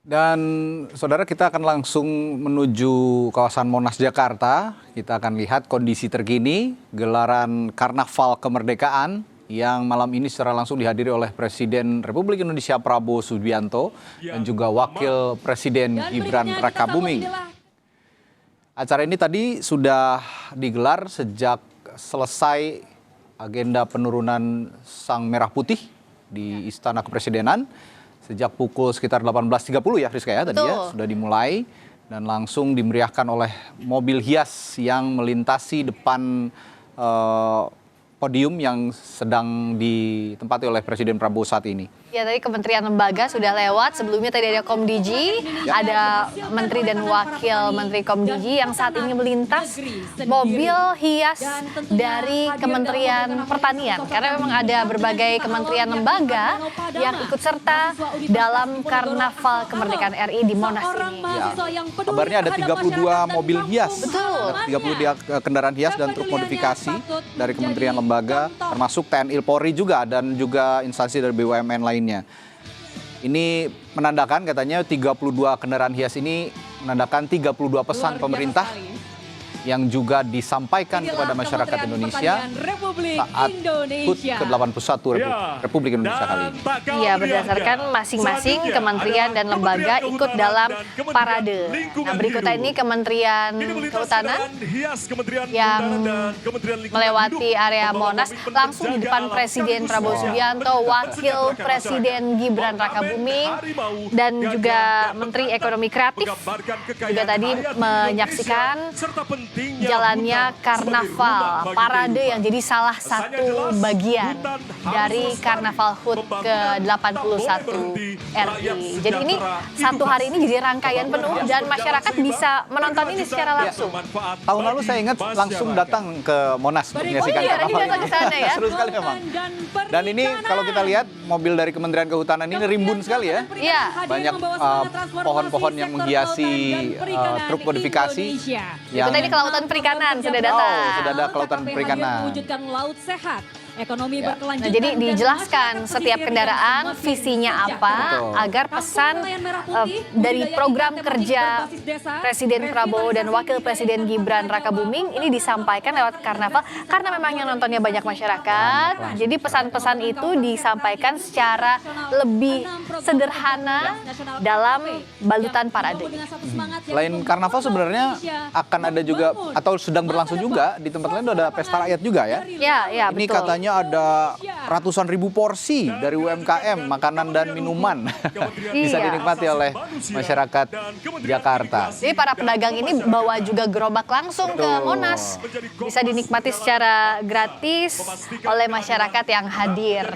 Dan saudara, kita akan langsung menuju kawasan Monas, Jakarta. Kita akan lihat kondisi terkini gelaran Karnaval Kemerdekaan yang malam ini secara langsung dihadiri oleh Presiden Republik Indonesia Prabowo Subianto dan juga Wakil Presiden Gibran Rakabuming. Acara ini tadi sudah digelar sejak selesai agenda penurunan Sang Merah Putih di Istana Kepresidenan. Sejak pukul sekitar 18.30 ya Rizka ya tadi ya sudah dimulai dan langsung dimeriahkan oleh mobil hias yang melintasi depan podium yang sedang ditempati oleh Presiden Prabowo saat ini. Ya, tadi kementerian lembaga sudah lewat. Sebelumnya tadi ada Komdiji, ada Menteri dan Wakil Menteri Komdiji yang saat ini melintas mobil hias dari Kementerian Pertanian. Karena memang ada berbagai kementerian lembaga yang ikut serta dalam Karnaval Kemerdekaan RI di Monas ini. Ya, kabarnya ada 32 mobil hias, betul. 32 kendaraan hias dan truk modifikasi dari kementerian lembaga, termasuk TNI Polri juga dan juga instansi dari BUMN lainnya. Ini menandakan katanya 32 kendaraan hias ini menandakan 32 pesan pemerintah yang juga disampaikan kepada masyarakat Indonesia saat HUT ke-81 Republik Indonesia kali ini. Iya, berdasarkan masing-masing kementerian dan lembaga ikut dalam parade. Nah, berikutnya ini Kementerian Kehutanan yang melewati area Monas langsung di depan Presiden Prabowo Subianto, Wakil Presiden Gibran Rakabuming, dan juga Menteri Ekonomi Kreatif juga tadi menyaksikan jalannya karnaval parade yang jadi salah satu bagian dari Karnaval HUT ke-81 RI. Jadi ini satu hari ini jadi rangkaian penuh dan masyarakat bisa menonton ini secara langsung. Tahun lalu saya ingat langsung datang ke Monas untuk menyaksikan karnaval datang ke sana ya. Seru sekali memang. Dan ini kalau kita lihat mobil dari Kementerian Kehutanan ini rimbun sekali ya. Iya. Banyak pohon-pohon yang menghiasi truk modifikasi. Yang ini kelautan perikanan sudah datang. Oh, sudah ada kelautan perikanan. Mewujudkan laut sehat. Ekonomi berkelanjutan. Nah, jadi dijelaskan setiap kendaraan visinya apa agar pesan dari program kerja Presiden Prabowo dan Wakil Presiden Gibran Rakabuming ini disampaikan lewat karnaval karena memang yang nontonnya banyak masyarakat. Jadi pesan-pesan itu disampaikan secara lebih sederhana dalam balutan parade. Selain karnaval sebenarnya akan ada juga atau sedang berlangsung juga di tempat lain ada pesta rakyat juga ya. Ya, ini betul. Katanya ada ratusan ribu porsi dari UMKM, makanan dan minuman bisa dinikmati oleh masyarakat Jakarta. Jadi para pedagang ini bawa juga gerobak langsung ke Monas, bisa dinikmati secara gratis oleh masyarakat yang hadir.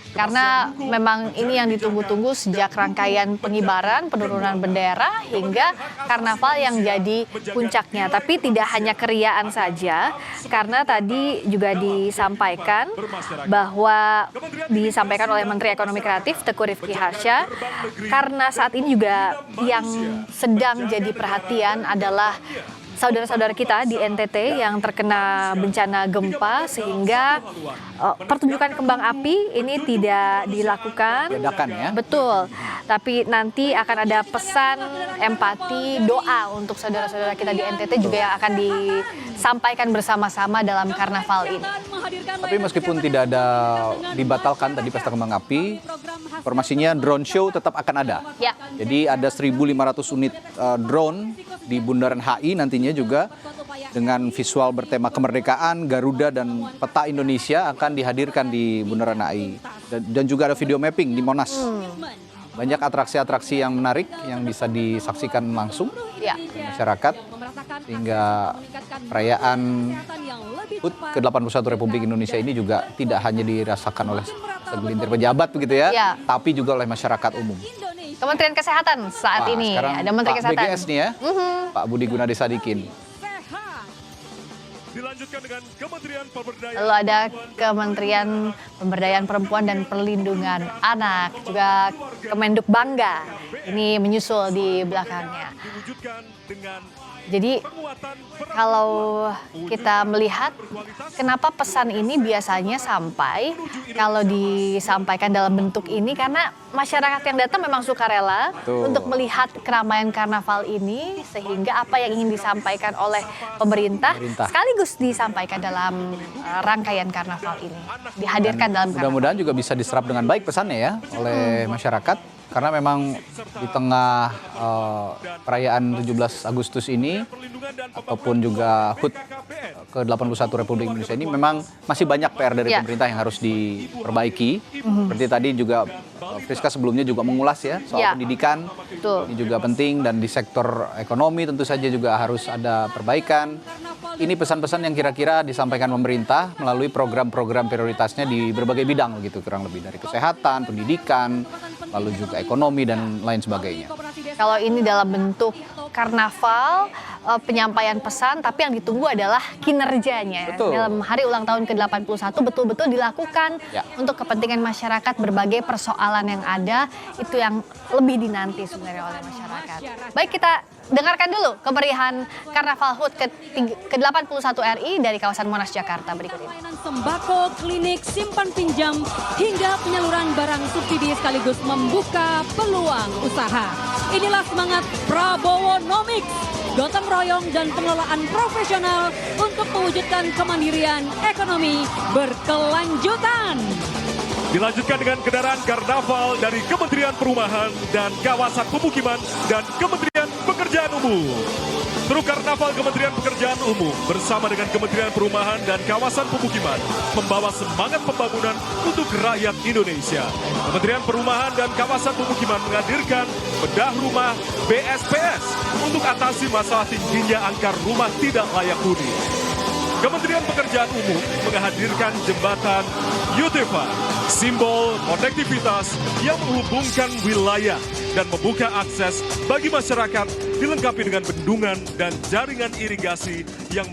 Karena memang ini yang ditunggu-tunggu sejak rangkaian pengibaran, penurunan bendera hingga karnaval yang jadi puncaknya. Tapi tidak hanya keriaan saja, karena tadi juga disampaikan bahwa disampaikan oleh Menteri Ekonomi Kreatif Teuku Rizky Harsha, karena saat ini juga yang sedang jadi perhatian adalah saudara-saudara kita di NTT yang terkena bencana gempa sehingga pertunjukan kembang api ini tidak dilakukan. Diadakan ya? Betul. Tapi nanti akan ada pesan empati, doa untuk saudara-saudara kita di NTT juga yang akan disampaikan bersama-sama dalam karnaval ini. Tapi meskipun tidak ada dibatalkan tadi pesta kembang api, informasinya drone show tetap akan ada. Ya. Jadi ada 1.500 unit drone di Bundaran HI nantinya juga dengan visual bertema kemerdekaan, Garuda dan peta Indonesia akan dihadirkan di Bundaran HI. Dan juga ada video mapping di Monas. Banyak atraksi-atraksi yang menarik yang bisa disaksikan langsung oleh masyarakat sehingga perayaan HUT ke-81 Republik Indonesia ini juga tidak hanya dirasakan oleh segelintir pejabat begitu ya, tapi juga oleh masyarakat umum. Kementerian Kesehatan saat ini ada Menteri Pak Kesehatan. BGS nih ya, Pak Budi Gunadi Sadikin. Lalu ada Kementerian Pemberdayaan Perempuan dan Perlindungan Anak, juga Kemenduk Bangga. Ini menyusul di belakangnya. Jadi kalau kita melihat kenapa pesan ini biasanya sampai kalau disampaikan dalam bentuk ini, karena masyarakat yang datang memang sukarela Betul. untuk melihat keramaian karnaval ini, sehingga apa yang ingin disampaikan oleh pemerintah sekaligus disampaikan dalam rangkaian karnaval ini, dihadirkan dalam karnaval. Mudah-mudahan juga bisa diserap dengan baik pesannya ya oleh masyarakat. Karena memang di tengah perayaan 17 Agustus ini ataupun juga HUT ke-81 Republik Indonesia ini memang masih banyak PR dari pemerintah yang harus diperbaiki. Seperti tadi juga Friska sebelumnya juga mengulas ya soal pendidikan. Betul. Ini juga penting, dan di sektor ekonomi tentu saja juga harus ada perbaikan. Ini pesan-pesan yang kira-kira disampaikan pemerintah melalui program-program prioritasnya di berbagai bidang gitu, kurang lebih dari kesehatan, pendidikan, lalu juga ekonomi dan lain sebagainya. Kalau ini dalam bentuk karnaval, penyampaian pesan, tapi yang ditunggu adalah kinerjanya. Betul. Dalam hari ulang tahun ke-81 betul-betul dilakukan untuk kepentingan masyarakat, berbagai persoalan yang ada, itu yang lebih dinanti sebenarnya oleh masyarakat. Baik, kita dengarkan dulu kemeriahan Karnaval HUT ke-81 RI dari kawasan Monas, Jakarta berikut ini. Layanan sembako, klinik, simpan pinjam, hingga penyaluran barang subsidi sekaligus membuka peluang usaha. Inilah semangat Prabowonomics, gotong royong dan pengelolaan profesional untuk mewujudkan kemandirian ekonomi berkelanjutan. Dilanjutkan dengan kendaraan karnaval dari Kementerian Perumahan dan Kawasan Pemukiman dan Kementerian Pekerjaan Umum. Truk Karnaval Kementerian Pekerjaan Umum bersama dengan Kementerian Perumahan dan Kawasan Pemukiman membawa semangat pembangunan untuk rakyat Indonesia. Kementerian Perumahan dan Kawasan Pemukiman menghadirkan bedah rumah BSPS untuk atasi masalah tingginya angka rumah tidak layak huni. Kementerian Pekerjaan Umum menghadirkan jembatan Yutefa, simbol konektivitas yang menghubungkan wilayah dan membuka akses bagi masyarakat, dilengkapi dengan bendungan dan jaringan irigasi